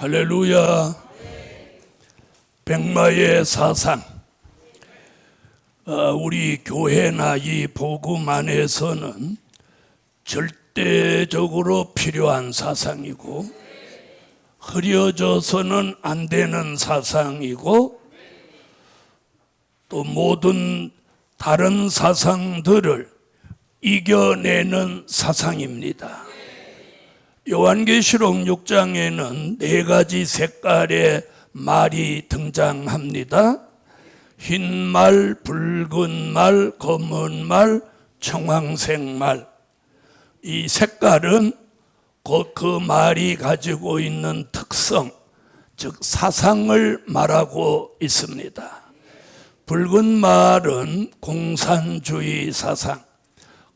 할렐루야. 백마의 사상. 우리 교회나 이 복음 안에서는 절대적으로 필요한 사상이고 흐려져서는 안 되는 사상이고 또 모든 다른 사상들을 이겨내는 사상입니다. 요한계시록 6장에는 4가지 색깔의 말이 등장합니다. 흰 말, 붉은 말, 검은 말, 청황색 말. 이 색깔은 곧 그 말이 가지고 있는 특성, 즉 사상을 말하고 있습니다. 붉은 말은 공산주의 사상,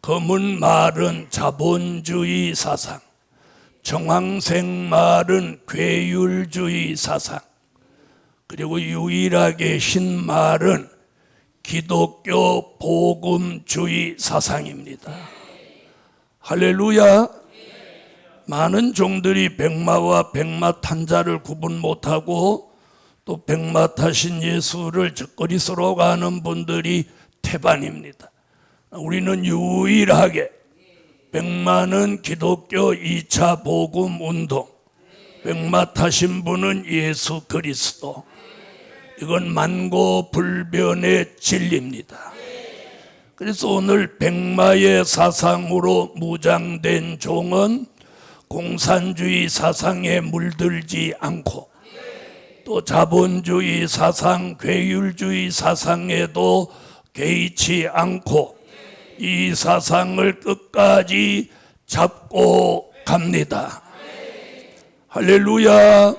검은 말은 자본주의 사상, 청황색 말은 괴율주의 사상, 그리고 유일하게 흰 말은 기독교 복음주의 사상입니다. 할렐루야. 많은 종들이 백마와 백마 탄 자를 구분 못하고 또 백마 타신 예수를 적거리스로 가는 분들이 태반입니다. 우리는 유일하게 백마는 기독교 2차 복음 운동, 백마 타신 분은 예수 그리스도. 이건 만고불변의 진리입니다. 그래서 오늘 백마의 사상으로 무장된 종은 공산주의 사상에 물들지 않고 또 자본주의 사상, 괴율주의 사상에도 개의치 않고 이 사상을 끝까지 잡고 갑니다. 할렐루야.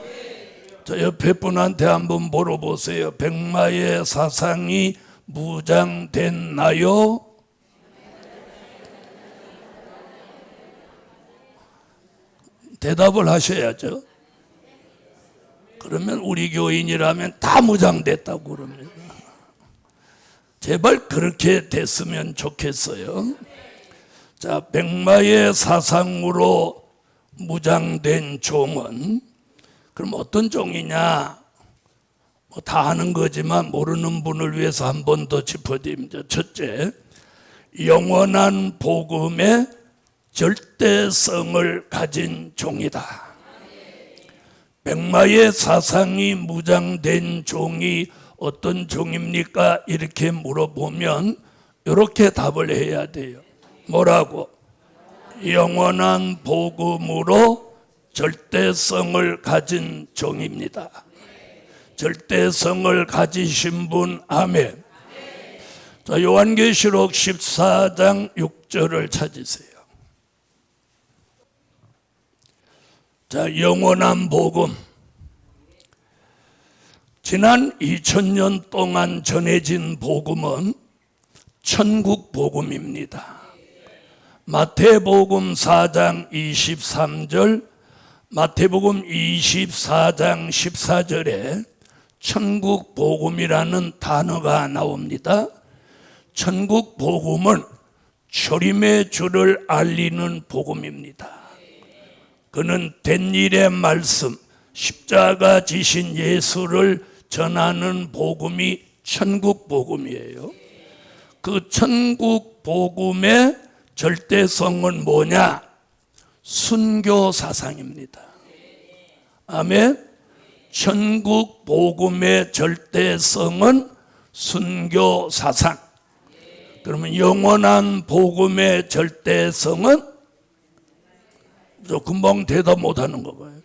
저 옆에 분한테 한번 물어보세요. 백마의 사상이 무장됐나요? 대답을 하셔야죠. 그러면 우리 교인이라면 다 무장됐다고 그럽니다. 제발 그렇게 됐으면 좋겠어요. 자, 백마의 사상으로 무장된 종은 그럼 어떤 종이냐? 다 아는 거지만 모르는 분을 위해서 한 번 더 짚어드립니다. 첫째, 영원한 복음의 절대성을 가진 종이다. 백마의 사상이 무장된 종이 어떤 종입니까? 이렇게 물어보면 이렇게 답을 해야 돼요. 뭐라고? 영원한 복음으로 절대성을 가진 종입니다. 절대성을 가지신 분 아멘. 자, 요한계시록 14장 6절을 찾으세요. 자, 영원한 복음. 지난 2000년 동안 전해진 복음은 천국 복음입니다. 마태복음 4장 23절, 마태복음 24장 14절에 천국 복음이라는 단어가 나옵니다. 천국 복음은 초림의 주를 알리는 복음입니다. 그는 된 일의 말씀, 십자가 지신 예수를 전하는 복음이 천국 복음이에요. 그 천국 복음의 절대성은 뭐냐? 순교 사상입니다. 아멘. 천국 복음의 절대성은 순교 사상. 그러면 영원한 복음의 절대성은 금방 대답 못하는 거 봐요.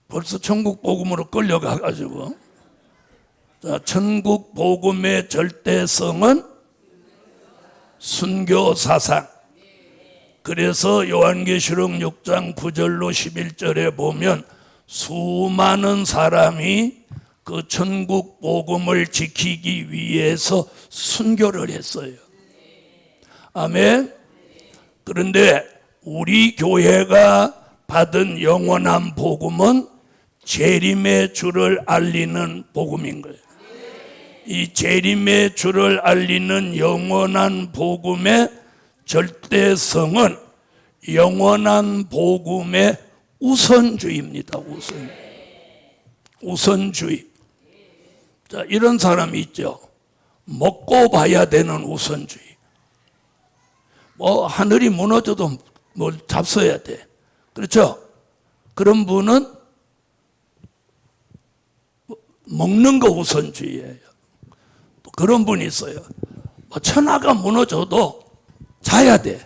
벌써 천국 복음으로 끌려가가지고. 자, 천국 복음의 절대성은 순교 사상. 그래서 요한계시록 6장 9절로 11절에 보면 수많은 사람이 그 천국 복음을 지키기 위해서 순교를 했어요. 아멘. 그런데 우리 교회가 받은 영원한 복음은 재림의 주를 알리는 복음인 거예요. 이 재림의 주를 알리는 영원한 복음의 절대성은 영원한 복음의 우선주의입니다. 우선주의. 자, 이런 사람이 있죠. 먹고 봐야 되는 우선주의. 하늘이 무너져도 뭘 잡숴야 돼. 그렇죠? 그런 분은 먹는 거 우선주의예요. 또 그런 분이 있어요. 천하가 무너져도 자야 돼.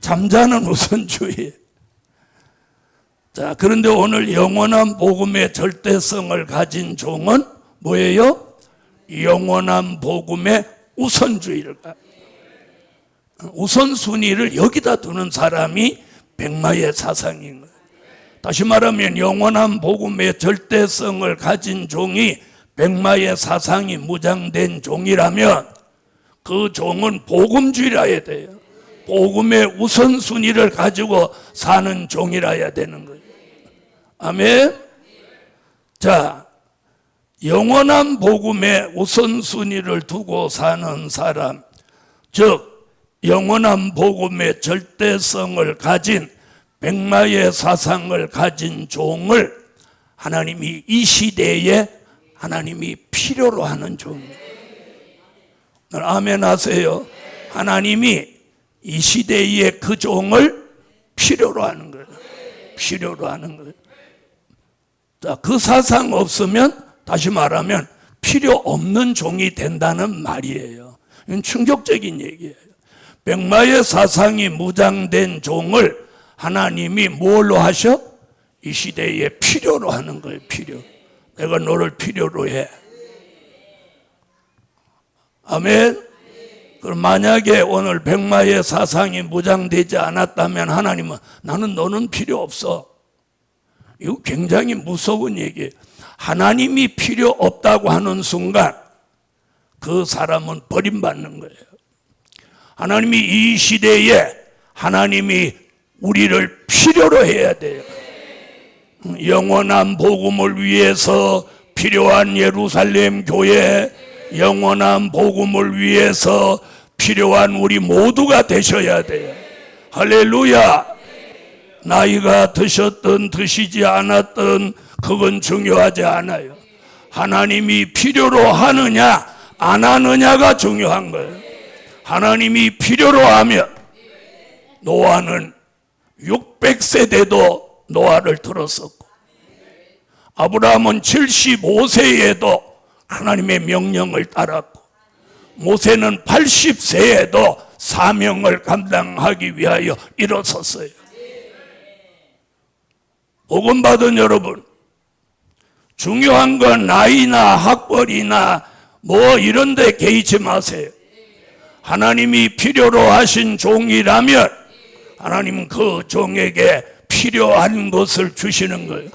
잠자는 우선주의. 자, 그런데 오늘 영원한 복음의 절대성을 가진 종은 뭐예요? 영원한 복음의 우선주의를 우선순위를 여기다 두는 사람이 백마의 사상인 거예요. 다시 말하면 영원한 복음의 절대성을 가진 종이 백마의 사상이 무장된 종이라면 그 종은 복음주의라 해야 돼요. 복음의 우선순위를 가지고 사는 종이라야 되는 거예요. 아멘. 자, 영원한 복음의 우선순위를 두고 사는 사람, 즉 영원한 복음의 절대성을 가진 백마의 사상을 가진 종을 하나님이 이 시대에 하나님이 필요로 하는 종이에요. 아멘 하세요. 하나님이 이 시대에 그 종을 필요로 하는 거예요. 필요로 하는 거예요. 자, 그 사상 없으면 다시 말하면 필요 없는 종이 된다는 말이에요. 이건 충격적인 얘기예요. 백마의 사상이 무장된 종을 하나님이 뭘로 하셔? 이 시대에 필요로 하는 거예요. 필요. 내가 너를 필요로 해. 아멘. 그럼 만약에 오늘 백마의 사상이 무장되지 않았다면 하나님은 나는 너는 필요 없어. 이거 굉장히 무서운 얘기예요. 하나님이 필요 없다고 하는 순간 그 사람은 버림받는 거예요. 하나님이 이 시대에 하나님이 우리를 필요로 해야 돼요. 영원한 복음을 위해서 필요한 예루살렘 교회, 영원한 복음을 위해서 필요한 우리 모두가 되셔야 돼요. 할렐루야. 나이가 드셨든 드시지 않았든 그건 중요하지 않아요. 하나님이 필요로 하느냐 안 하느냐가 중요한 거예요. 하나님이 필요로 하면 노아는 600세대도 노아를 들었었고 아브라함은 75세에도 하나님의 명령을 따랐고 모세는 80세에도 사명을 감당하기 위하여 일어섰어요. 복음 받은 여러분, 중요한 건 나이나 학벌이나 뭐 이런 데 개의치 마세요. 하나님이 필요로 하신 종이라면 하나님은 그 종에게 필요한 것을 주시는 거예요.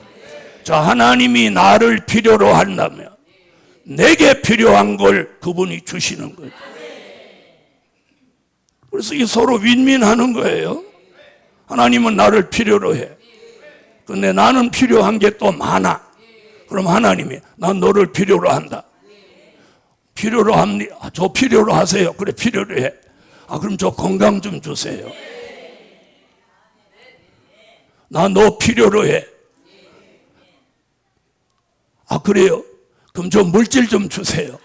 자, 하나님이 나를 필요로 한다면 내게 필요한 걸 그분이 주시는 거예요. 그래서 이 서로 윈윈하는 거예요. 하나님은 나를 필요로 해. 근데 나는 필요한 게 또 많아. 그럼 하나님이 난 너를 필요로 한다. 필요로 합니다. 저 필요로 하세요. 그래, 필요로 해. 그럼 저 건강 좀 주세요. 나 너 필요로 해. 그래요? 그럼 저 물질 좀 주세요.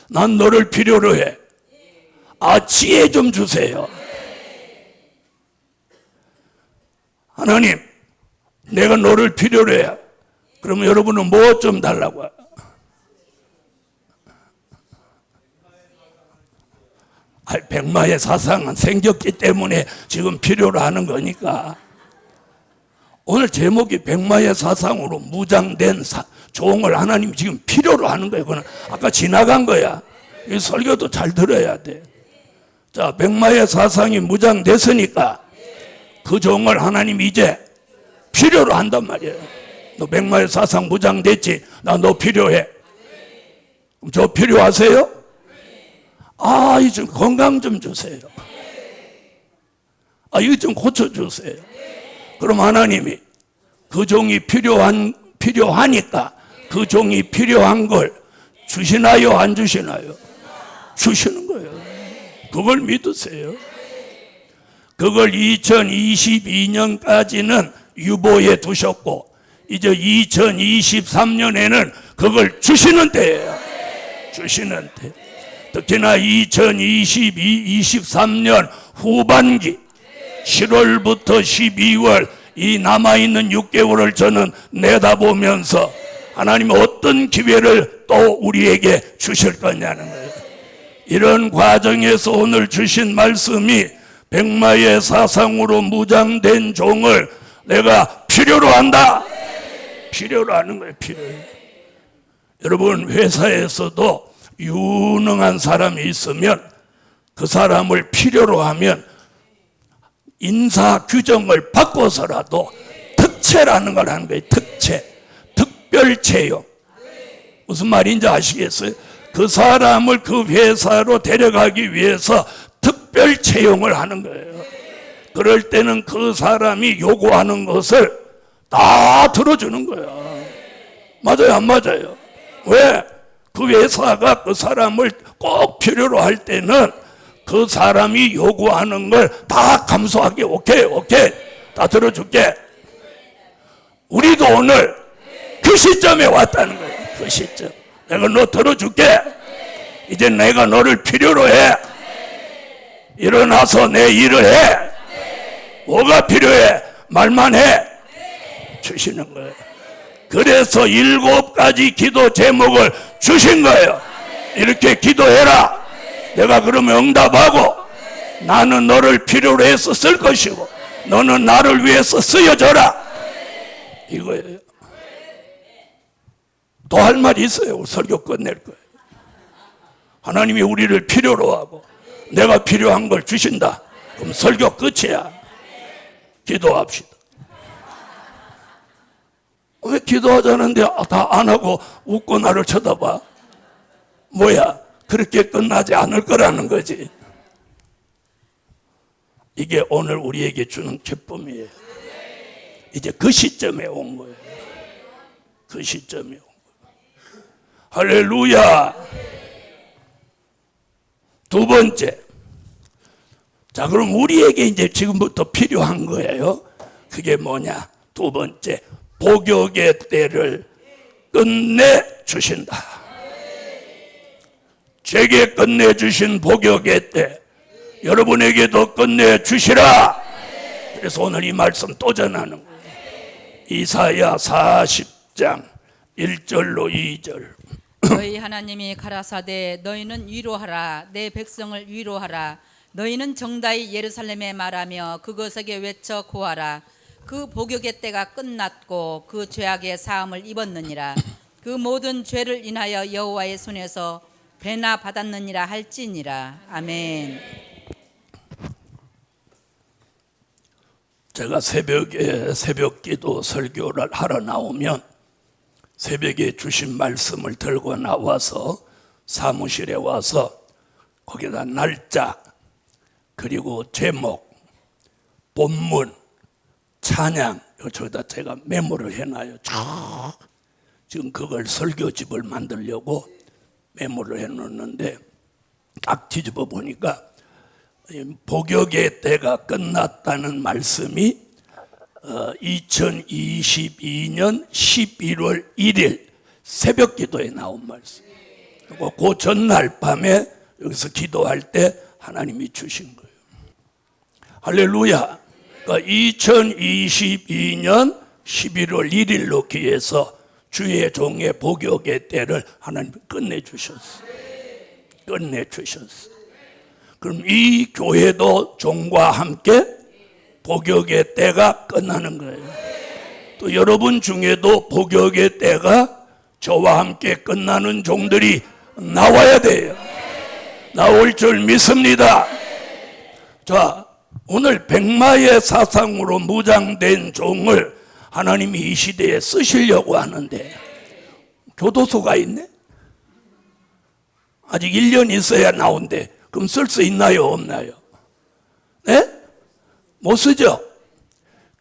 난 너를 필요로 해. 지혜 좀 주세요. 하나님, 내가 너를 필요로 해. 그러면 여러분은 뭐 좀 달라고 해요? 백마의 사상은 생겼기 때문에 지금 필요로 하는 거니까. 오늘 제목이 백마의 사상으로 무장된 종을 하나님 지금 필요로 하는 거예요. 그건 아까 지나간 거야. 이 설교도 잘 들어야 돼. 자, 백마의 사상이 무장됐으니까 그 종을 하나님 이제 필요로 한단 말이에요. 너 백마의 사상 무장됐지? 나 너 필요해. 그럼 저 필요하세요? 이 좀 건강 좀 주세요. 이거 좀 고쳐주세요. 그럼 하나님이 그 종이 필요하니까 그 종이 필요한 걸 주시나요? 안 주시나요? 주시는 거예요. 그걸 믿으세요. 그걸 2022년까지는 유보해 두셨고 이제 2023년에는 그걸 주시는 때예요. 주시는 때. 특히나 2023년 후반기 7월부터 12월 이 남아있는 6개월을 저는 내다보면서 하나님이 어떤 기회를 또 우리에게 주실 거냐는 거예요. 이런 과정에서 오늘 주신 말씀이 백마의 사상으로 무장된 종을 내가 필요로 한다. 필요로 하는 거예요. 필요로. 여러분 회사에서도 유능한 사람이 있으면 그 사람을 필요로 하면 인사 규정을 바꿔서라도 특채라는 걸 하는 거예요. 특채. 특별 채용. 무슨 말인지 아시겠어요? 그 사람을 그 회사로 데려가기 위해서 특별 채용을 하는 거예요. 그럴 때는 그 사람이 요구하는 것을 다 들어주는 거야. 맞아요, 안 맞아요? 왜? 그 회사가 그 사람을 꼭 필요로 할 때는 그 사람이 요구하는 걸 다 감수하게. 오케이 다 들어줄게. 우리도 오늘 그 시점에 왔다는 거예요. 그 시점. 내가 너 들어줄게. 이제 내가 너를 필요로 해. 일어나서 내 일을 해. 뭐가 필요해? 말만 해. 주시는 거예요. 그래서 7가지 기도 제목을 주신 거예요. 이렇게 기도해라. 내가 그러면 응답하고 나는 너를 필요로 해서 쓸 것이고 너는 나를 위해서 쓰여져라. 이거예요. 또 할 말이 있어요. 설교 끝낼 거예요. 하나님이 우리를 필요로 하고 내가 필요한 걸 주신다. 그럼 설교 끝이야. 기도합시다. 왜 기도하자는데 다 안 하고 웃고 나를 쳐다봐? 뭐야? 그렇게 끝나지 않을 거라는 거지. 이게 오늘 우리에게 주는 기쁨이에요. 이제 그 시점에 온 거예요. 그 시점에 온 거예요. 할렐루야. 두 번째. 자, 그럼 우리에게 이제 지금부터 필요한 거예요. 그게 뭐냐? 두 번째. 복역의 때를 끝내 주신다. 제게 끝내 주신 복역의 때 여러분에게도 끝내 주시라. 그래서 오늘 이 말씀 또 전하는 거예요. 이사야 40장 1절로 2절. 너희 하나님이 가라사대 너희는 위로하라. 내 백성을 위로하라. 너희는 정다이 예루살렘에 말하며 그것에게 외쳐 고하라. 그 복역의 때가 끝났고 그 죄악의 사함을 입었느니라. 그 모든 죄를 인하여 여호와의 손에서 배나 받았느니라 할지니라. 아멘. 제가 새벽에 새벽기도 설교를 하러 나오면 새벽에 주신 말씀을 들고 나와서 사무실에 와서 거기다 날짜 그리고 제목, 본문, 찬양 저기다 제가 메모를 해놔요. 지금 그걸 설교집을 만들려고 메모를 해놓는데 딱 뒤집어 보니까 복역의 때가 끝났다는 말씀이 2022년 11월 1일 새벽 기도에 나온 말씀. 그리고 그 전날 밤에 여기서 기도할 때 하나님이 주신 거예요. 할렐루야. 그러니까 2022년 11월 1일로 기해서 주의 종의 복역의 때를 하나님이 끝내주셨어요. 끝내주셨어요. 그럼 이 교회도 종과 함께 복역의 때가 끝나는 거예요. 또 여러분 중에도 복역의 때가 저와 함께 끝나는 종들이 나와야 돼요. 나올 줄 믿습니다. 자, 오늘 백마의 사상으로 무장된 종을 하나님이 이 시대에 쓰시려고 하는데 교도소가 있네? 아직 1년 있어야 나온대. 그럼 쓸 수 있나요? 없나요? 네? 못 쓰죠?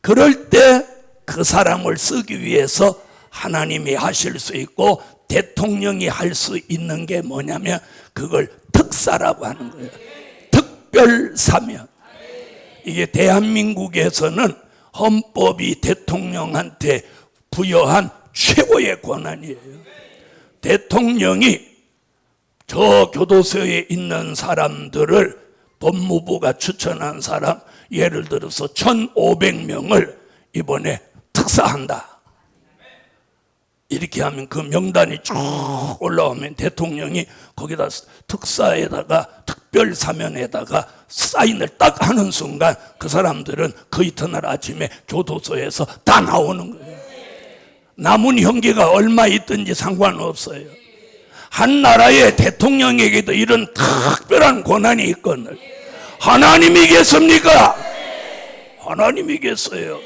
그럴 때 그 사람을 쓰기 위해서 하나님이 하실 수 있고 대통령이 할 수 있는 게 뭐냐면 그걸 특사라고 하는 거예요. 특별 사면. 이게 대한민국에서는 헌법이 대통령한테 부여한 최고의 권한이에요. 대통령이 저 교도소에 있는 사람들을 법무부가 추천한 사람, 예를 들어서 1,500명을 이번에 특사한다. 이렇게 하면 그 명단이 쭉 올라오면 대통령이 거기다 특사에다가 특별 사면에다가 사인을 딱 하는 순간 그 사람들은 그 이튿날 아침에 교도소에서 다 나오는 거예요. 남은 형기가 얼마 있든지 상관없어요. 한 나라의 대통령에게도 이런 특별한 권한이 있거든요. 하나님이겠습니까? 하나님이겠어요.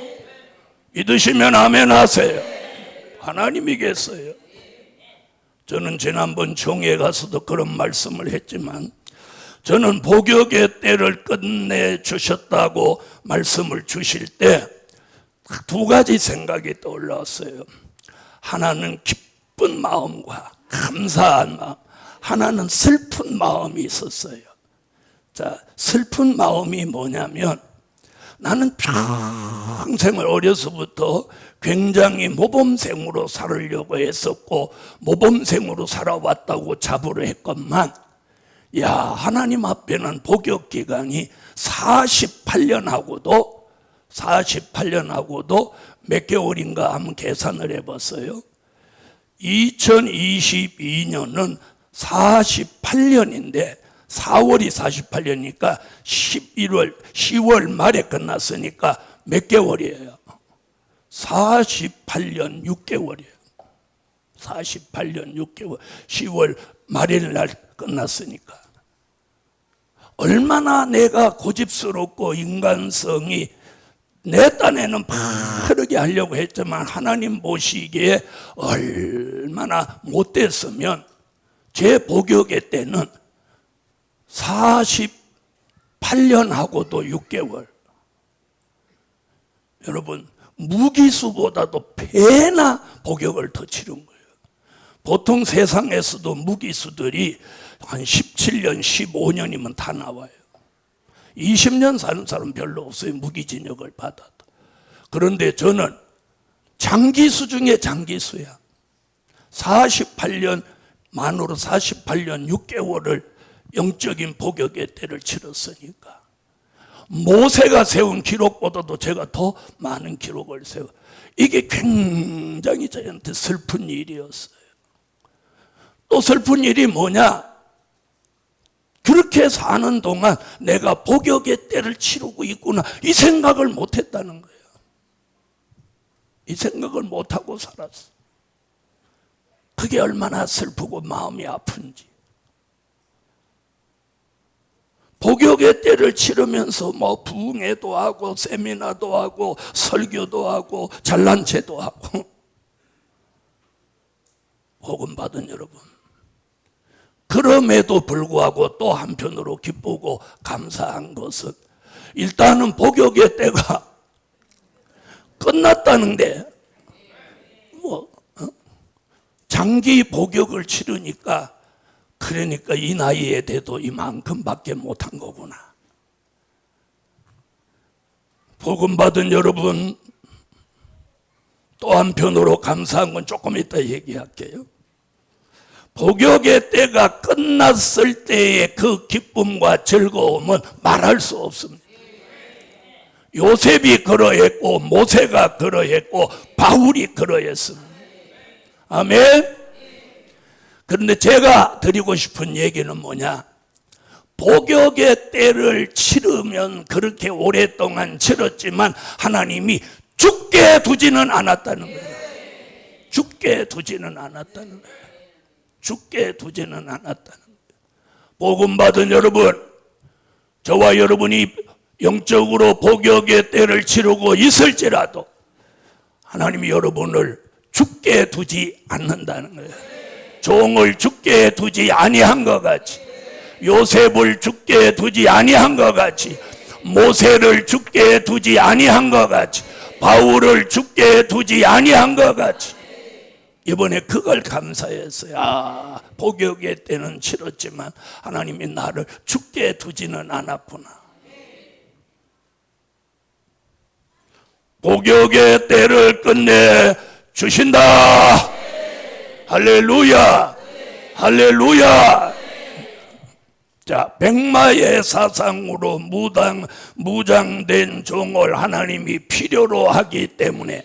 믿으시면 아멘 하세요. 하나님이겠어요. 저는 지난번 총회에 가서도 그런 말씀을 했지만, 저는 복역의 때를 끝내주셨다고 말씀을 주실 때 두 가지 생각이 떠올랐어요. 하나는 기쁜 마음과 감사한 마음, 하나는 슬픈 마음이 있었어요. 자, 슬픈 마음이 뭐냐면, 나는 평생을 어려서부터 굉장히 모범생으로 살으려고 했었고 모범생으로 살아왔다고 자부를 했건만, 야, 하나님 앞에는 복역 기간이 48년하고도 몇 개월인가 한번 계산을 해봤어요. 2022년은 48년인데 4월이 48년이니까 10월 말에 끝났으니까 몇 개월이에요? 48년 6개월이에요. 48년 6개월, 10월 말일 날 끝났으니까. 얼마나 내가 고집스럽고 인간성이 내 딴에는 바르게 하려고 했지만 하나님 보시기에 얼마나 못됐으면, 제 복역의 때는 48년하고도 6개월. 여러분, 무기수보다도 배나 복역을 더 치른 거예요. 보통 세상에서도 무기수들이 한 17년, 15년이면 다 나와요. 20년 사는 사람 별로 없어요. 무기징역을 받아도. 그런데 저는 장기수 중에 장기수야. 48년 만으로 48년 6개월을 영적인 복역의 때를 치렀으니까 모세가 세운 기록보다도 제가 더 많은 기록을 세워. 이게 굉장히 저한테 슬픈 일이었어요. 또 슬픈 일이 뭐냐? 그렇게 사는 동안 내가 복역의 때를 치르고 있구나, 이 생각을 못했다는 거예요. 이 생각을 못하고 살았어. 그게 얼마나 슬프고 마음이 아픈지. 복역의 때를 치르면서 뭐 부흥회도 하고 세미나도 하고 설교도 하고 잘난체도 하고. 복음 받은 여러분, 그럼에도 불구하고 또 한편으로 기쁘고 감사한 것은, 일단은 복역의 때가 끝났다는데, 장기 복역을 치르니까, 그러니까 이 나이에 돼도 이만큼밖에 못한 거구나. 복음 받은 여러분, 또 한편으로 감사한 건 조금 이따 얘기할게요. 복역의 때가 끝났을 때의 그 기쁨과 즐거움은 말할 수 없습니다. 요셉이 그러했고 모세가 그러했고 바울이 그러했습니다. 아멘. 그런데 제가 드리고 싶은 얘기는 뭐냐? 복역의 때를 치르면 그렇게 오랫동안 치렀지만 하나님이 죽게 두지는 않았다는 거예요. 죽게 두지는 않았다는 거예요. 죽게 두지는 않았다는 거예요. 복음 받은 여러분, 저와 여러분이 영적으로 복역의 때를 치르고 있을지라도 하나님이 여러분을 죽게 두지 않는다는 거예요. 종을 죽게 두지 아니한 것 같이, 요셉을 죽게 두지 아니한 것 같이, 모세를 죽게 두지 아니한 것 같이, 바울을 죽게 두지 아니한 것 같이, 이번에 그걸 감사했어요. 아, 복역의 때는 치렀지만 하나님이 나를 죽게 두지는 않았구나. 복역의 때를 끝내 주신다. 할렐루야, 할렐루야. 자, 백마의 사상으로 무장된 종을 하나님이 필요로 하기 때문에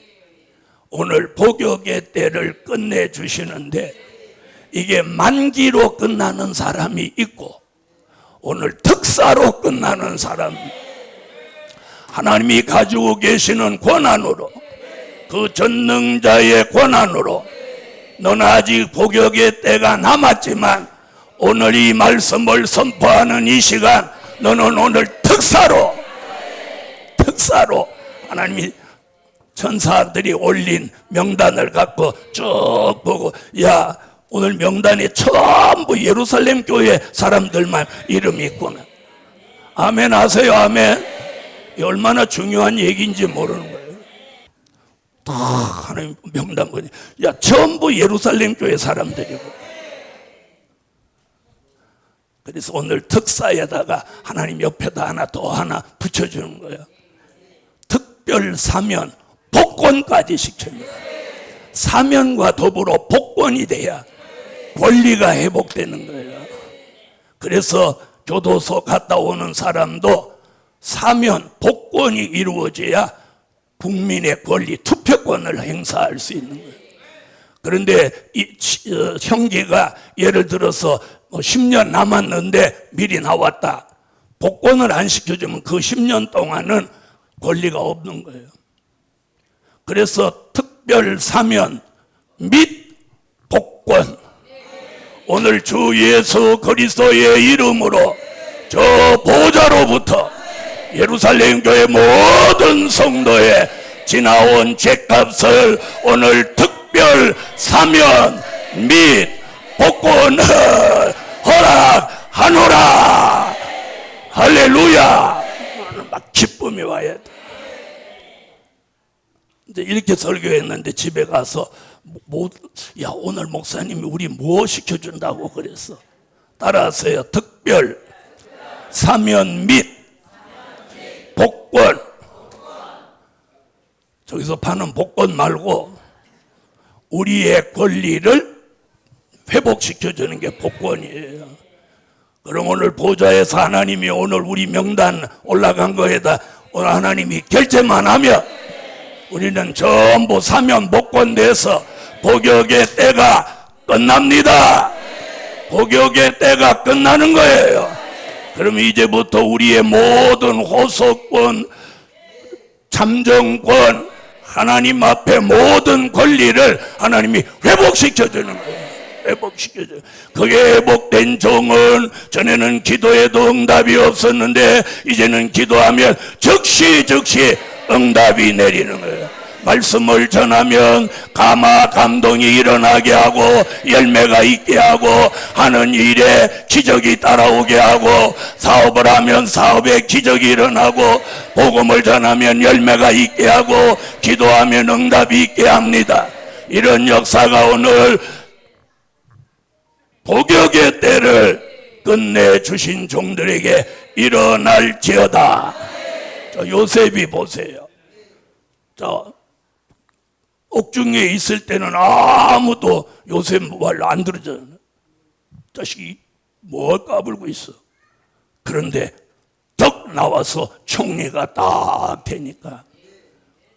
오늘 복역의 때를 끝내 주시는데, 이게 만기로 끝나는 사람이 있고 오늘 특사로 끝나는 사람, 하나님이 가지고 계시는 권한으로, 그 전능자의 권한으로 너는 아직 복역의 때가 남았지만 오늘 이 말씀을 선포하는 이 시간, 너는 오늘 특사로 하나님이 천사들이 올린 명단을 갖고 쭉 보고, 야, 오늘 명단에 전부 예루살렘 교회 사람들만 이름이 있구나. 아멘 하세요. 아멘. 얼마나 중요한 얘기인지 모르는 거예요. 다 하나님 명단 보니, 야, 전부 예루살렘 교회 사람들이고. 그래서 오늘 특사에다가 하나님 옆에다 하나 붙여주는 거예요. 특별 사면, 복권까지 시킵니다. 사면과 더불어 복권이 돼야 권리가 회복되는 거예요. 그래서 교도소 갔다 오는 사람도 사면, 복권이 이루어져야 국민의 권리, 투표권을 행사할 수 있는 거예요. 그런데 이 형제가 예를 들어서 10년 남았는데 미리 나왔다. 복권을 안 시켜주면 그 10년 동안은 권리가 없는 거예요. 그래서 특별 사면 및 복권, 오늘 주 예수 그리스도의 이름으로 저 보좌로부터 예루살렘 교회 모든 성도에 지나온 죄값을 오늘 특별 사면 및 복권을 허락하노라. 할렐루야. 막 기쁨이 와야 돼. 이제 이렇게 설교했는데 집에 가서 야, 오늘 목사님이 우리 뭐 시켜준다고 그랬어. 따라하세요. 특별 사면 및 복권. 저기서 파는 복권 말고 우리의 권리를 회복시켜주는 게 복권이에요. 그럼 오늘 보좌에서 하나님이 오늘 우리 명단 올라간 거에다 오늘 하나님이 결제만 하면 우리는 전부 사면 복권돼서 복역의 때가 끝납니다. 복역의 때가 끝나는 거예요. 그럼 이제부터 우리의 모든 호소권, 잠정권, 하나님 앞에 모든 권리를 하나님이 회복시켜주는 거예요. 회복시켜줘. 그게 회복된 종은 전에는 기도해도 응답이 없었는데 이제는 기도하면 즉시 응답이 내리는 거예요. 말씀을 전하면 감동이 일어나게 하고 열매가 있게 하고 하는 일에 기적이 따라오게 하고 사업을 하면 사업에 기적이 일어나고 복음을 전하면 열매가 있게 하고 기도하면 응답이 있게 합니다. 이런 역사가 오늘 복역의 때를 끝내주신 종들에게 일어날지어다. 저 요셉이 보세요. 저 옥중에 있을 때는 아무도 요셉 말 안 들어잖아요. 자식이 뭘 까불고 있어. 그런데 덕 나와서 총리가 딱 되니까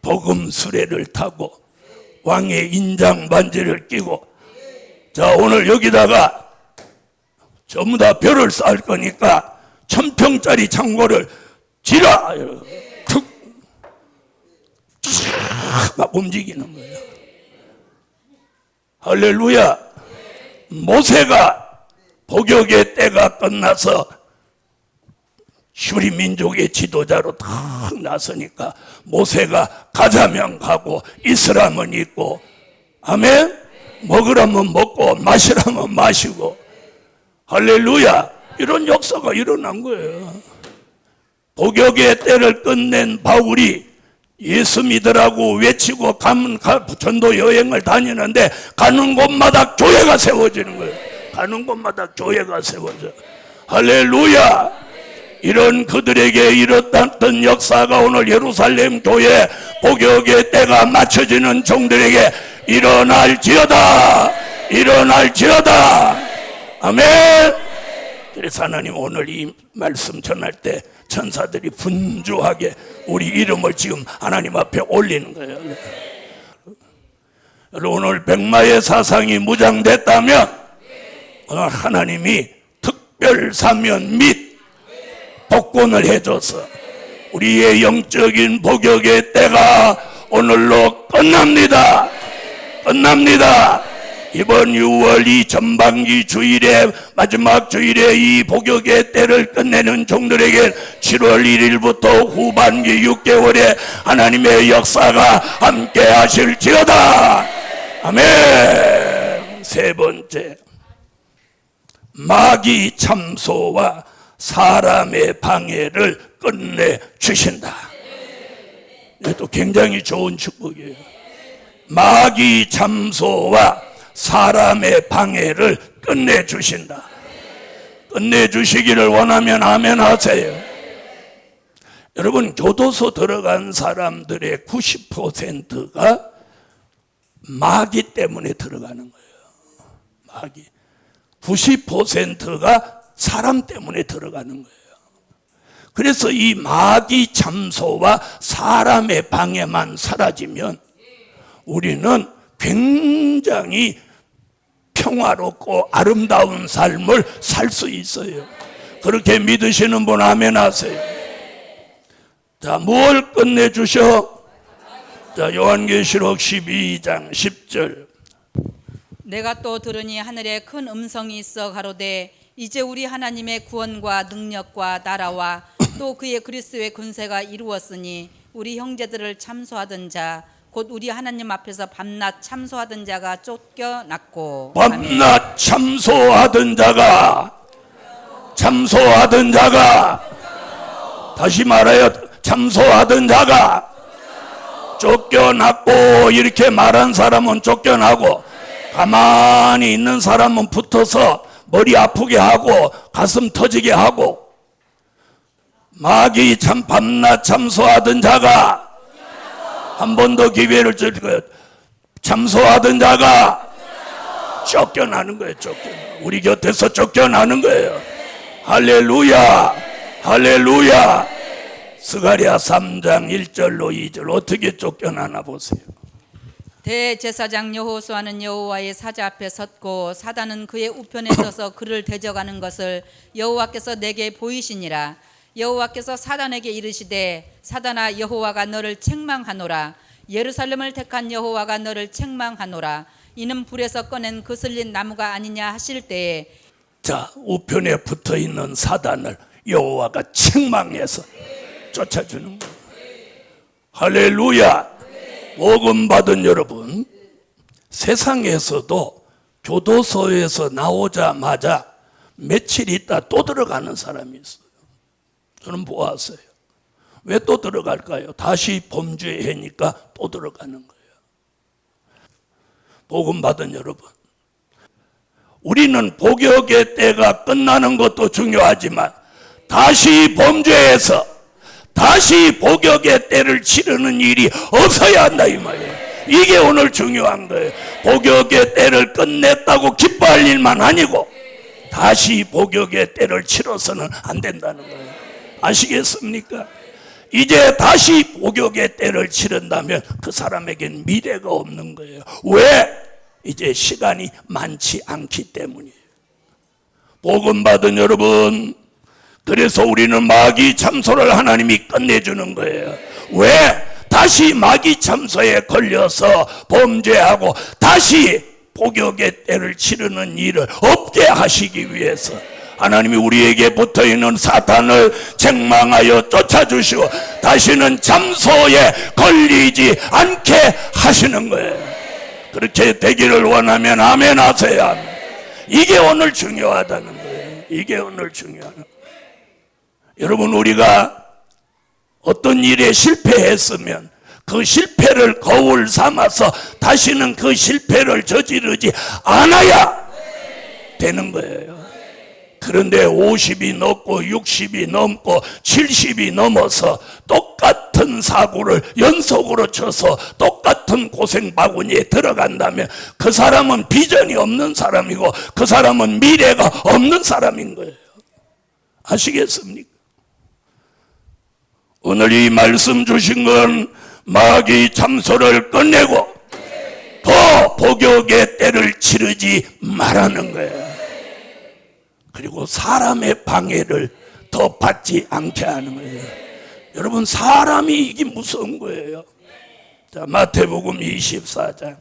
복음 수레를 타고 왕의 인장 반지를 끼고, 자, 오늘 여기다가 전부 다 별을 쌓을 거니까 1000평짜리 창고를 지라! 툭! 막 움직이는 거예요. 할렐루야. 모세가 복역의 때가 끝나서 슈리 민족의 지도자로 딱 나서니까 모세가 가자면 가고 있으라면 있고, 아멘. 먹으라면 먹고 마시라면 마시고, 할렐루야. 이런 역사가 일어난 거예요. 복역의 때를 끝낸 바울이 예수 믿으라고 외치고 전도 여행을 다니는데 가는 곳마다 교회가 세워지는 거예요. 가는 곳마다 교회가 세워져. 할렐루야. 이런 그들에게 일어났던 역사가 오늘 예루살렘 교회 복역의 때가 맞춰지는 종들에게 일어날지어다. 아멘. 그래서 하나님 오늘 이 말씀 전할 때 천사들이 분주하게 우리 이름을 지금 하나님 앞에 올리는 거예요. 오늘 백마의 사상이 무장됐다면 오늘 하나님이 특별 사면 및 복권을 해줘서 우리의 영적인 복역의 때가 오늘로 끝납니다. 이번 6월 이 전반기 주일에 마지막 주일에 이 복역의 때를 끝내는 종들에게 7월 1일부터 후반기 6개월에 하나님의 역사가 함께 하실지어다. 아멘. 세 번째, 마귀 참소와 사람의 방해를 끝내 주신다. 이것도 굉장히 좋은 축복이에요. 마귀 참소와 사람의 방해를 끝내 주신다. 끝내 주시기를 원하면 아멘 하세요. 여러분, 교도소 들어간 사람들의 90%가 마귀 때문에 들어가는 거예요. 마귀. 90%가 사람 때문에 들어가는 거예요. 그래서 이 마귀 참소와 사람의 방해만 사라지면 우리는 굉장히 평화롭고 아름다운 삶을 살 수 있어요. 그렇게 믿으시는 분 아멘 하세요. 자, 뭘 끝내주셔? 자, 요한계시록 12장 10절. 내가 또 들으니 하늘에 큰 음성이 있어 가로되 이제 우리 하나님의 구원과 능력과 나라와 또 그의 그리스도의 군세가 이루었으니 우리 형제들을 참소하던 자 곧 우리 하나님 앞에서 밤낮 참소하던 자가 쫓겨났고. 밤낮 참소하던 자가 다시 말하여 참소하던 자가 쫓겨났고. 이렇게 말한 사람은 쫓겨나고 가만히 있는 사람은 붙어서 머리 아프게 하고 가슴 터지게 하고. 마귀 밤낮 참소하던 자가, 한 번 더 기회를 줄 거예요. 참소하던 자가 쫓겨나는 거예요. 우리 곁에서 쫓겨나는 거예요. 할렐루야. 스가랴 3장 1절로 2절 어떻게 쫓겨나나 보세요. 대제사장 여호수아는 여호와의 사자 앞에 섰고 사단은 그의 우편에 서서 그를 대적하는 것을 여호와께서 내게 보이시니라. 여호와께서 사단에게 이르시되 사단아, 여호와가 너를 책망하노라. 예루살렘을 택한 여호와가 너를 책망하노라. 이는 불에서 꺼낸 거슬린 나무가 아니냐 하실 때에. 자, 우편에 붙어있는 사단을 여호와가 책망해서 쫓아주는 거예요. 할렐루야. 복음 받은 여러분, 세상에서도 교도소에서 나오자마자 며칠 있다 또 들어가는 사람이 있어요. 저는 보았어요. 왜 또 들어갈까요? 다시 범죄하니까 또 들어가는 거예요. 복음 받은 여러분, 우리는 복역의 때가 끝나는 것도 중요하지만 다시 범죄해서 다시 복역의 때를 치르는 일이 없어야 한다 이 말이에요. 이게 오늘 중요한 거예요. 복역의 때를 끝냈다고 기뻐할 일만 아니고 다시 복역의 때를 치러서는 안 된다는 거예요. 아시겠습니까? 이제 다시 복역의 때를 치른다면 그 사람에겐 미래가 없는 거예요. 왜? 이제 시간이 많지 않기 때문이에요. 복음 받은 여러분, 그래서 우리는 마귀 참소를 하나님이 끝내주는 거예요. 왜? 다시 마귀 참소에 걸려서 범죄하고 다시 복역의 때를 치르는 일을 없게 하시기 위해서 하나님이 우리에게 붙어있는 사탄을 책망하여 쫓아주시고 다시는 참소에 걸리지 않게 하시는 거예요. 그렇게 되기를 원하면 아멘 하세요. 이게 오늘 중요하다는 거예요. 이게 오늘 중요한 거예요. 여러분, 우리가 어떤 일에 실패했으면 그 실패를 거울 삼아서 다시는 그 실패를 저지르지 않아야 되는 거예요. 그런데 50이 넘고 60이 넘고 70이 넘어서 똑같은 사고를 연속으로 쳐서 똑같은 고생 바구니에 들어간다면 그 사람은 비전이 없는 사람이고 그 사람은 미래가 없는 사람인 거예요. 아시겠습니까? 오늘 이 말씀 주신 건 마귀 참소를 끝내고 더 복역의 때를 치르지 말라는 거예요. 그리고 사람의 방해를 더 받지 않게 하는 거예요. 여러분, 사람이 이게 무서운 거예요. 자, 마태복음 24장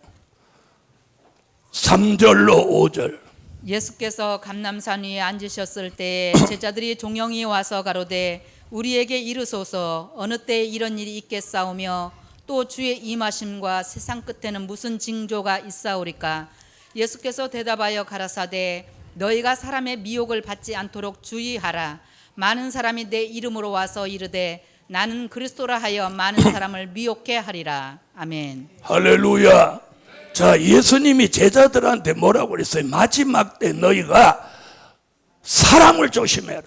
3절로 5절. 예수께서 감람산 위에 앉으셨을 때 제자들이 종영이 와서 가로되 우리에게 이르소서 어느 때에 이런 일이 있겠사오며 또 주의 임하심과 세상 끝에는 무슨 징조가 있사오리까? 예수께서 대답하여 가라사대 너희가 사람의 미혹을 받지 않도록 주의하라. 많은 사람이 내 이름으로 와서 이르되 나는 그리스도라 하여 많은 사람을 미혹해 하리라. 아멘. 할렐루야. 자, 예수님이 제자들한테 뭐라고 그랬어요? 마지막 때 너희가 사람을 조심해라.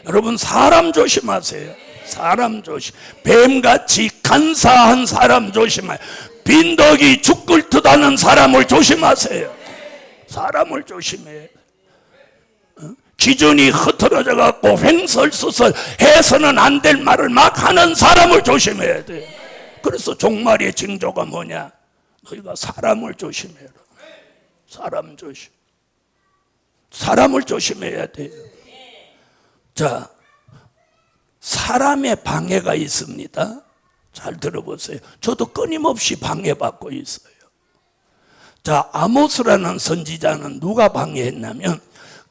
여러분, 사람 조심하세요. 사람 조심. 뱀같이 간사한 사람 조심하세요. 빈덕이 죽을 듯 하는 사람을 조심하세요. 사람을 조심해. 기준이 흐트러져 갖고 횡설수설 해서는 안 될 말을 막 하는 사람을 조심해야 돼. 그래서 종말의 징조가 뭐냐? 너희가 사람을 조심해라. 사람 조심. 사람을 조심해야 돼요. 자, 사람의 방해가 있습니다. 잘 들어보세요. 저도 끊임없이 방해받고 있어요. 자, 아모스라는 선지자는 누가 방해했냐면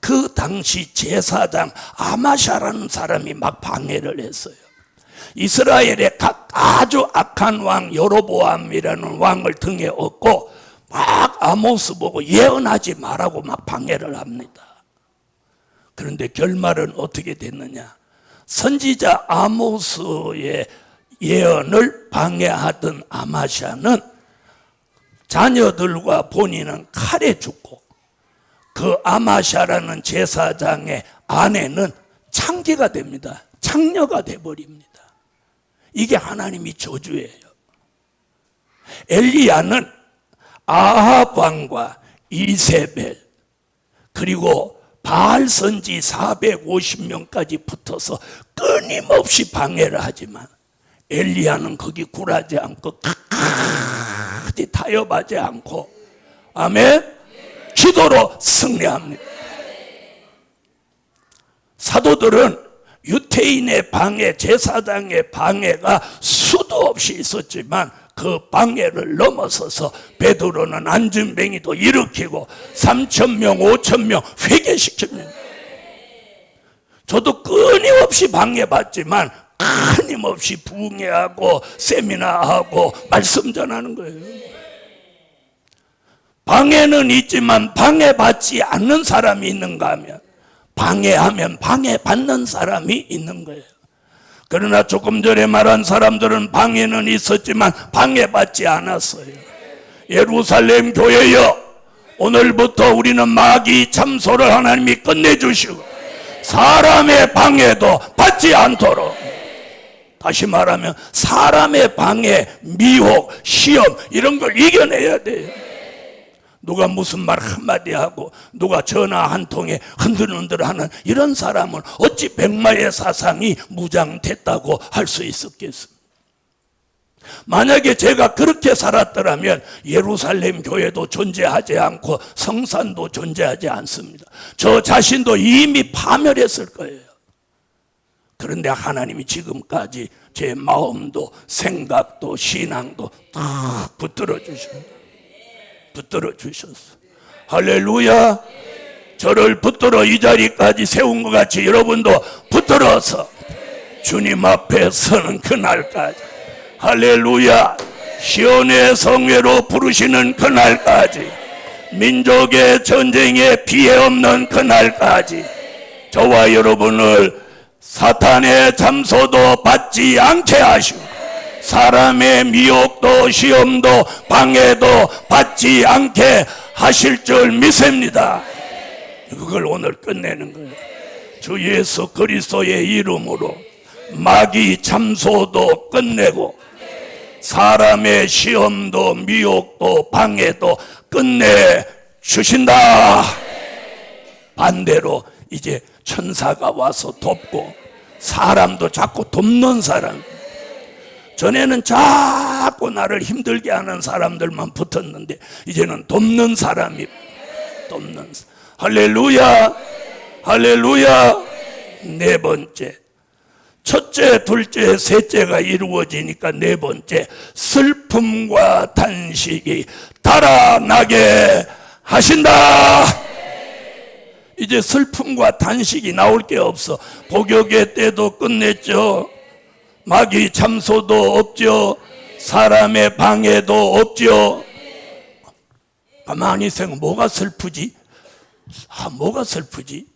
그 당시 제사장 아마샤라는 사람이 막 방해를 했어요. 이스라엘의 각 아주 악한 왕 여로보암이라는 왕을 등에 업고 막 아모스 보고 예언하지 말라고 막 방해를 합니다. 그런데 결말은 어떻게 됐느냐? 선지자 아모스의 예언을 방해하던 아마샤는 자녀들과 본인은 칼에 죽고 그 아마샤라는 제사장의 아내는 창기가 됩니다. 창녀가 돼버립니다. 이게 하나님이 저주예요. 엘리야는 아합 왕과 이세벨 그리고 바알 선지 450명까지 붙어서 끊임없이 방해를 하지만 엘리야는 거기 굴하지 않고 끝까지 타협하지 않고 아멘 기도로 승리합니다. 사도들은 유태인의 방해, 제사장의 방해가 수도 없이 있었지만 그 방해를 넘어서서 베드로는 안진뱅이도 일으키고 3,000명, 5,000명 회개시킵니다. 저도 끊임없이 방해받지만 끊임없이 부흥회하고 세미나하고 말씀 전하는 거예요. 방해는 있지만 방해받지 않는 사람이 있는가 하면 방해하면 방해받는 사람이 있는 거예요. 그러나 조금 전에 말한 사람들은 방해는 있었지만 방해받지 않았어요. 예루살렘 교회여, 오늘부터 우리는 마귀 참소를 하나님이 끝내주시고 사람의 방해도 받지 않도록, 다시 말하면 사람의 방해, 미혹, 시험 이런 걸 이겨내야 돼요. 누가 무슨 말 한마디 하고 누가 전화 한 통에 흔들흔들하는 이런 사람은 어찌 백마의 사상이 무장됐다고 할 수 있었겠습니까? 만약에 제가 그렇게 살았더라면 예루살렘 교회도 존재하지 않고 성산도 존재하지 않습니다. 저 자신도 이미 파멸했을 거예요. 그런데 하나님이 지금까지 제 마음도 생각도 신앙도 다 붙들어 주십니다. 붙들어 주셨어. 할렐루야. 저를 붙들어 이 자리까지 세운 것 같이 여러분도 붙들어서 주님 앞에 서는 그날까지, 할렐루야, 시온의 성회로 부르시는 그날까지, 민족의 전쟁에 피해 없는 그날까지 저와 여러분을 사탄의 잠소도 받지 않게 하시고 사람의 미혹도 시험도 방해도 받지 않게 하실 줄 믿습니다. 그걸 오늘 끝내는 거예요. 주 예수 그리스도의 이름으로 마귀 참소도 끝내고 사람의 시험도 미혹도 방해도 끝내 주신다. 반대로 이제 천사가 와서 돕고 사람도 자꾸 돕는 사람. 전에는 자꾸 나를 힘들게 하는 사람들만 붙었는데 이제는 돕는 사람이 돕는 사람. 할렐루야, 할렐루야. 네 번째, 첫째, 둘째, 셋째가 이루어지니까 네 번째, 슬픔과 탄식이 달아나게 하신다. 이제 슬픔과 탄식이 나올 게 없어. 복역의 때도 끝냈죠. 마귀 참소도 없죠. 사람의 방해도 없죠. 가만히 생각, 뭐가 슬프지? 뭐가 슬프지?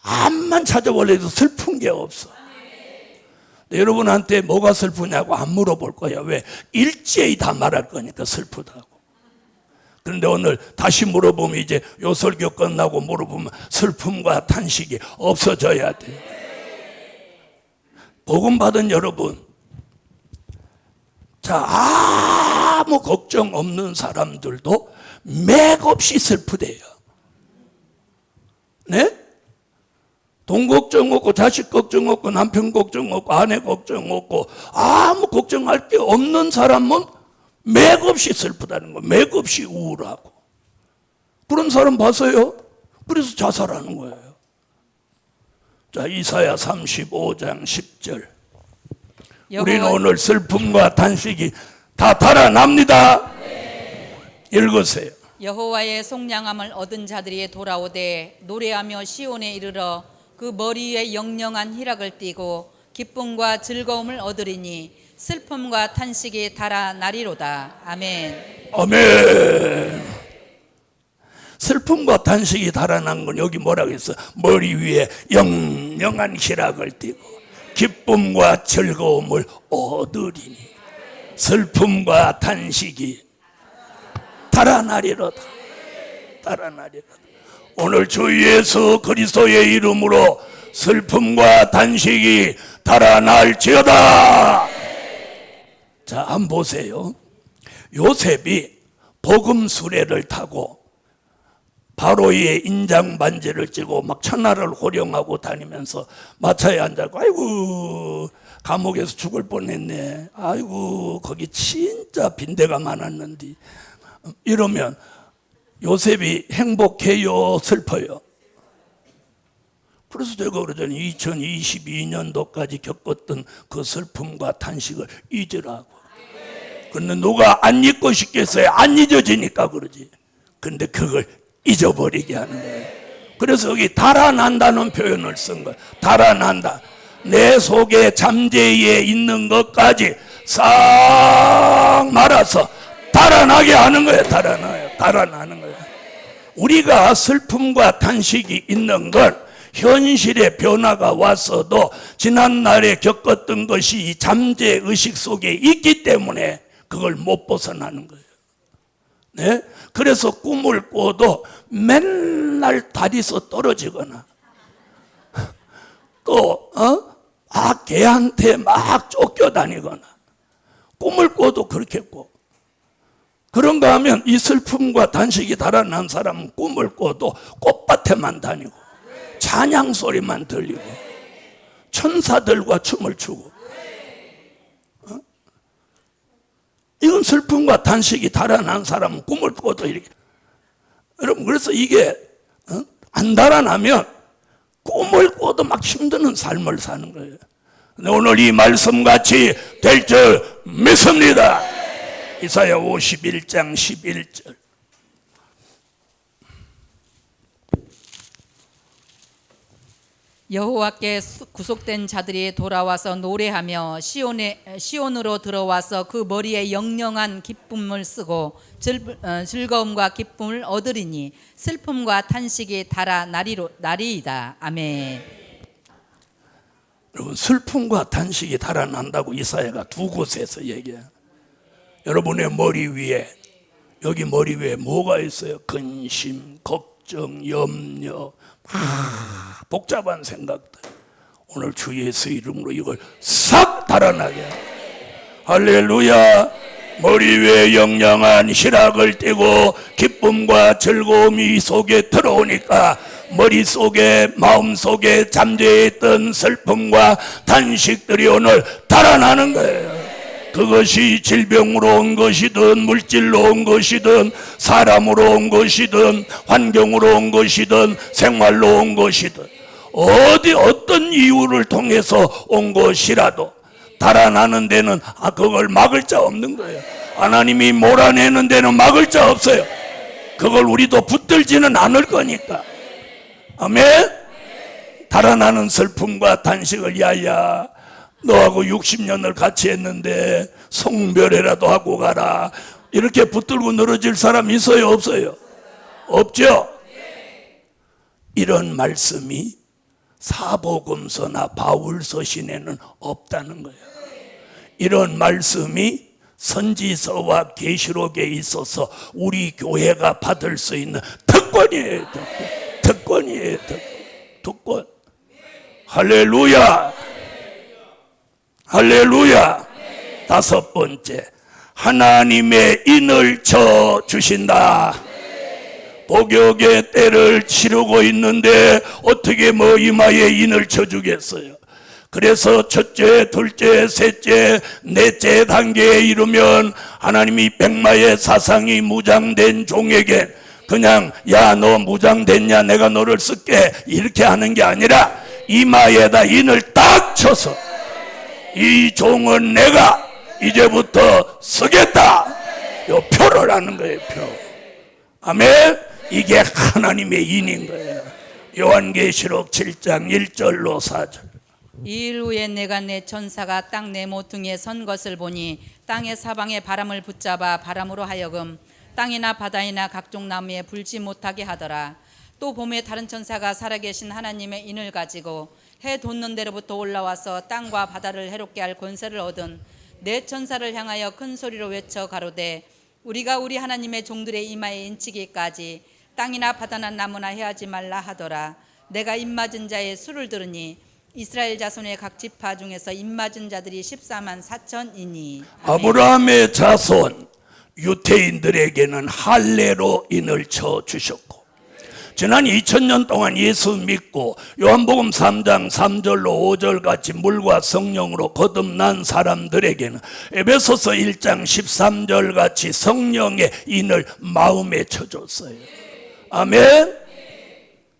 암만 찾아볼래도 슬픈 게 없어. 여러분한테 뭐가 슬프냐고 안 물어볼 거야. 왜? 일제히 다 말할 거니까 슬프다고. 그런데 오늘 다시 물어보면, 이제 요 설교 끝나고 물어보면 슬픔과 탄식이 없어져야 돼. 복음 받은 여러분, 자, 아무 걱정 없는 사람들도 맥없이 슬프대요. 네? 돈 걱정 없고, 자식 걱정 없고, 남편 걱정 없고, 아내 걱정 없고, 아무 걱정할 게 없는 사람은 맥없이 슬프다는 거예요. 맥없이 우울하고. 그런 사람 봤어요? 그래서 자살하는 거예요. 자, 이사야 35장 10절. 우리는 오늘 슬픔과 탄식이 다 달아납니다. 읽으세요. 여호와의 속량함을 얻은 자들이 돌아오되 노래하며 시온에 이르러 그 머리 위에 영영한 희락을 띠고 기쁨과 즐거움을 얻으리니 슬픔과 탄식이 달아나리로다. 아멘. 아멘. 슬픔과 탄식이 달아난 건 여기 뭐라고 했어? 머리 위에 영영한 희락을 띠고 기쁨과 즐거움을 얻으리니 슬픔과 탄식이 달아나리로다. 달아나리로다. 오늘 주 예수 그리스도의 이름으로 슬픔과 단식이 달아날지어다. 자, 한번 보세요. 요셉이 복음 수레를 타고 바로의 인장 반지를 찌고 막 천하를 호령하고 다니면서 마차에 앉아고, 아이고 감옥에서 죽을 뻔했네, 아이고 거기 진짜 빈대가 많았는데, 이러면 요셉이 행복해요, 슬퍼요? 그래서 제가 그러잖아요. 2022년도까지 겪었던 그 슬픔과 탄식을 잊으라고. 근데 누가 안 잊고 싶겠어요? 안 잊어지니까 그러지. 근데 그걸 잊어버리게 하는 거예요. 그래서 여기 달아난다는 표현을 쓴 거예요. 달아난다. 내 속에 잠재에 있는 것까지 싹 말아서 달아나게 하는 거예요. 달아나는 거예요. 우리가 슬픔과 탄식이 있는 건 현실의 변화가 왔어도 지난날에 겪었던 것이 이 잠재 의식 속에 있기 때문에 그걸 못 벗어나는 거예요. 네? 그래서 꿈을 꿔도 맨날 다리서 떨어지거나 또 개한테 막 쫓겨다니거나 꿈을 꿔도 그렇게 꿔. 그런가 하면 이 슬픔과 단식이 달아난 사람은 꿈을 꿔도 꽃밭에만 다니고 찬양 소리만 들리고 천사들과 춤을 추고, 이건 슬픔과 단식이 달아난 사람은 꿈을 꿔도 이렇게. 여러분, 그래서 이게 안 달아나면 꿈을 꿔도 막 힘드는 삶을 사는 거예요. 근데 오늘 이 말씀같이 될 줄 믿습니다. 이사야 51장 11절. 여호와께 구속된 자들이 돌아와서 노래하며 시온으로 들어와서 그 머리에 영영한 기쁨을 쓰고 즐거움과 기쁨을 얻으리니 슬픔과 탄식이 달아나리이다. 아멘. 여러분, 슬픔과 탄식이 달아난다고 이사야가 두 곳에서 얘기해요. 여러분의 머리 위에, 여기 머리 위에 뭐가 있어요? 근심, 걱정, 걱정, 염려, 복잡한 생각들 오늘 주 예수 이름으로 이걸 싹 달아나게 할렐루야. 머리 위에 영영한 희락을 띠고 기쁨과 즐거움이 속에 들어오니까 머릿속에 마음속에 잠재있던 슬픔과 단식들이 오늘 달아나는 거예요. 그것이 질병으로 온 것이든 물질로 온 것이든 사람으로 온 것이든 환경으로 온 것이든 생활로 온 것이든 어떤 이유를 통해서 온 것이라도 달아나는 데는 그걸 막을 자 없는 거예요. 하나님이 몰아내는 데는 막을 자 없어요. 그걸 우리도 붙들지는 않을 거니까. 아멘. 달아나는 슬픔과 단식을 야야 너하고 60년을 같이 했는데 성별회라도 하고 가라 이렇게 붙들고 늘어질 사람 있어요 없어요? 없죠. 이런 말씀이 사복음서나 바울서 신에는 없다는 거예요. 이런 말씀이 선지서와 계시록에 있어서 우리 교회가 받을 수 있는 특권이에요. 특권이에요. 특권. 할렐루야. 할렐루야. 다섯 번째, 하나님의 인을 쳐 주신다. 복역의 때를 치르고 있는데 어떻게 이마에 인을 쳐 주겠어요? 그래서 첫째, 둘째, 셋째, 넷째 단계에 이르면 하나님이 백마의 사상이 무장된 종에게 그냥 야 너 무장됐냐 내가 너를 쓸게 이렇게 하는 게 아니라 이마에다 인을 딱 쳐서 이 종은 내가 이제부터 쓰겠다 요 표를 하는 거예요. 표. 아멘. 이게 하나님의 인인 거예요. 요한계시록 7장 1절로 4절. 이일 후에 내가 내 천사가 땅 내 모퉁이에 선 것을 보니 땅의 사방에 바람을 붙잡아 바람으로 하여금 땅이나 바다이나 각종 나무에 불지 못하게 하더라. 또 봄에 다른 천사가 살아계신 하나님의 인을 가지고 해 돋는 데로부터 올라와서 땅과 바다를 해롭게 할 권세를 얻은 네 천사를 향하여 큰 소리로 외쳐 가로되 우리가 우리 하나님의 종들의 이마에 인치기까지 땅이나 바다나 나무나 해하지 말라 하더라. 내가 입맞은 자의 수를 들으니 이스라엘 자손의 각 지파 중에서 입맞은 자들이 14만 4천이니 아브라함의 자손 유태인들에게는 할례로 인을 쳐 주셨고 지난 2000년 동안 예수 믿고 요한복음 3장 3절로 5절 같이 물과 성령으로 거듭난 사람들에게는 에베소서 1장 13절 같이 성령의 인을 마음에 쳐줬어요. 아멘.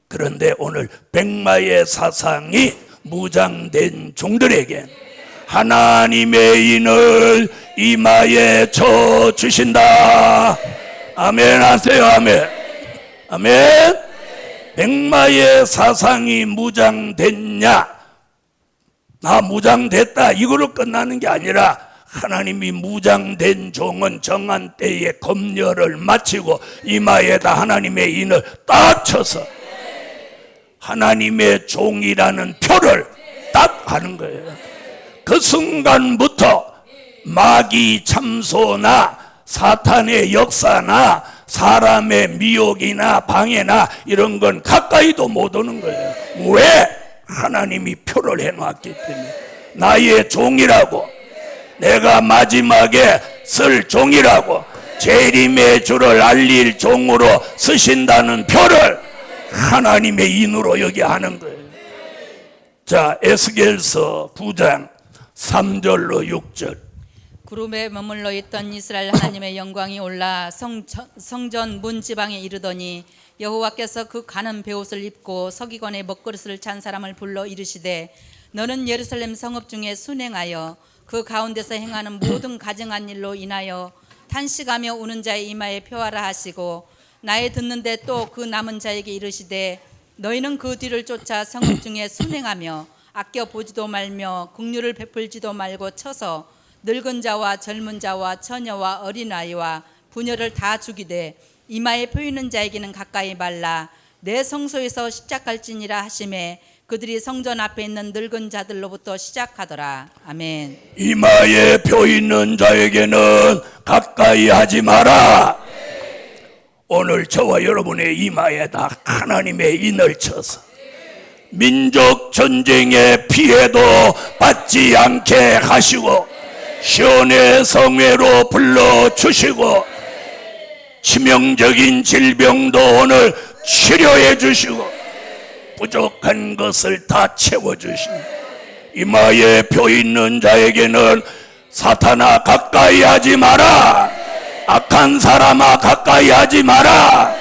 그런데 오늘 백마의 사상이 무장된 종들에게 하나님의 인을 이마에 쳐 주신다. 아멘 하세요. 아멘. 아멘. 백마의 사상이 무장됐냐? 나 무장됐다. 이거로 끝나는 게 아니라 하나님이 무장된 종은 정한 때에 검열을 마치고 이마에다 하나님의 인을 딱 쳐서 하나님의 종이라는 표를 딱 하는 거예요. 그 순간부터 마귀 참소나 사탄의 역사나 사람의 미혹이나 방해나 이런 건 가까이도 못 오는 거예요. 왜? 하나님이 표를 해놨기 때문에. 나의 종이라고, 내가 마지막에 쓸 종이라고, 재림의 주를 알릴 종으로 쓰신다는 표를 하나님의 인으로 여기 하는 거예요. 자, 에스겔서 9장 3절로 6절. 구름에 머물러 있던 이스라엘 하나님의 영광이 올라 성전 문 지방에 이르더니 여호와께서 그 가는 베옷을 입고 서기관의 먹그릇을 찬 사람을 불러 이르시되 너는 예루살렘 성읍 중에 순행하여 그 가운데서 행하는 모든 가증한 일로 인하여 탄식하며 우는 자의 이마에 표하라 하시고 나의 듣는데 또 그 남은 자에게 이르시되 너희는 그 뒤를 쫓아 성읍 중에 순행하며 아껴 보지도 말며 긍휼을 베풀지도 말고 쳐서 늙은 자와 젊은 자와 처녀와 어린아이와 부녀를 다 죽이되 이마에 표 있는 자에게는 가까이 말라. 내 성소에서 시작할지니라 하시매 그들이 성전 앞에 있는 늙은 자들로부터 시작하더라. 아멘. 이마에 표 있는 자에게는 가까이 하지 마라. 오늘 저와 여러분의 이마에다 하나님의 인을 쳐서 민족 전쟁의 피해도 받지 않게 하시고 시온의 성회로 불러주시고 치명적인 질병도 오늘 치료해 주시고 부족한 것을 다 채워주시고 이마에 표 있는 자에게는 사탄아 가까이 하지 마라, 악한 사람아 가까이 하지 마라,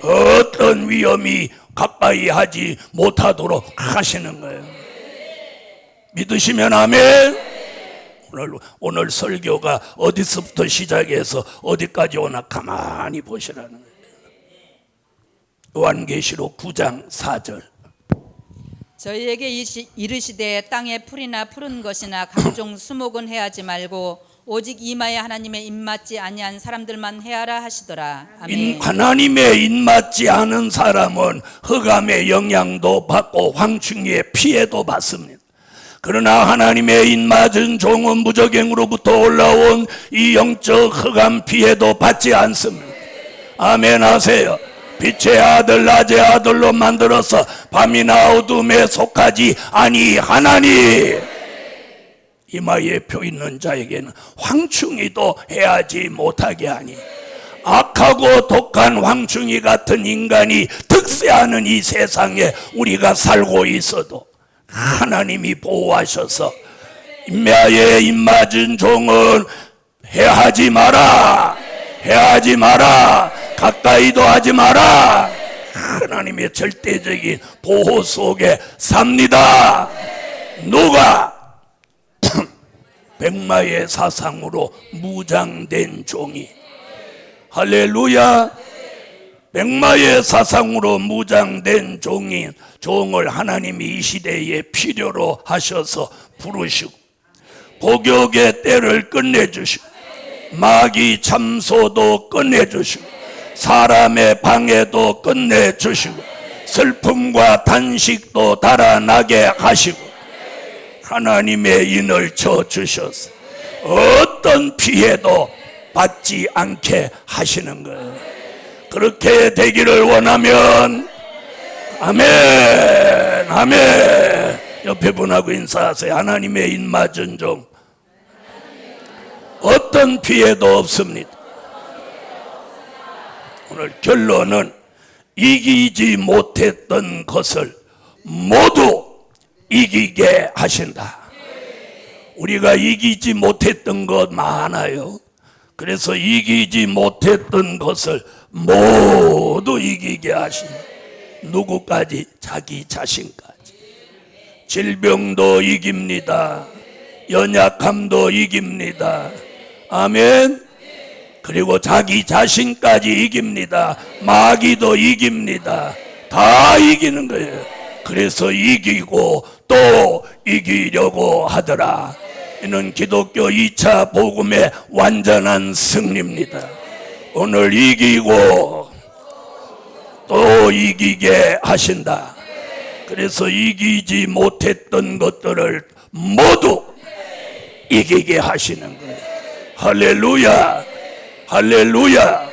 어떤 위험이 가까이 하지 못하도록 하시는 거예요. 믿으시면 아멘. 오늘 설교가 어디서부터 시작해서 어디까지 오나 가만히 보시라는 거예요. 요한계시록 9장 4절. 저희에게 이르시되 땅에 풀이나 푸른 것이나 각종 수목은 해하지 말고 오직 이마에 하나님의 입맞지 아니한 사람들만 해하라 하시더라. 아멘. 하나님의 입맞지 않은 사람은 흑암의 영향도 받고 황충의 피해도 받습니다. 그러나 하나님의 입맞은 종은 무적행으로부터 올라온 이 영적 흑암 피해도 받지 않습니다. 아멘 하세요. 빛의 아들 낮의 아들로 만들어서 밤이나 어둠에 속하지 아니하나니 이마에 표 있는 자에게는 황충이도 해하지 못하게 하니 악하고 독한 황충이 같은 인간이 득세하는 이 세상에 우리가 살고 있어도 하나님이 보호하셔서 이마에 입맞은 종은 해하지 마라, 해하지 마라, 가까이도 하지 마라. 하나님의 절대적인 보호 속에 삽니다. 누가? 백마의 사상으로 무장된 종이. 할렐루야. 백마의 사상으로 무장된 종을 하나님이 이 시대에 필요로 하셔서 부르시고 복역의 때를 끝내주시고 마귀 참소도 끝내주시고 사람의 방해도 끝내주시고 슬픔과 단식도 달아나게 하시고 하나님의 인을 쳐주셔서 어떤 피해도 받지 않게 하시는 거예요. 그렇게 되기를 원하면 아멘, 아멘. 옆에 분하고 인사하세요. 하나님의 인 맞은 종 어떤 피해도 없습니다. 오늘 결론은 이기지 못했던 것을 모두 이기게 하신다. 우리가 이기지 못했던 것 많아요. 그래서 이기지 못했던 것을 모두 이기게 하신다. 누구까지? 자기 자신까지. 질병도 이깁니다. 연약함도 이깁니다. 아멘. 그리고 자기 자신까지 이깁니다. 마귀도 이깁니다. 다 이기는 거예요. 그래서 이기고 또 이기려고 하더라. 이는 기독교 2차 복음의 완전한 승리입니다. 오늘 이기고 또 이기게 하신다. 그래서 이기지 못했던 것들을 모두 이기게 하시는 거예요. 할렐루야, 할렐루야.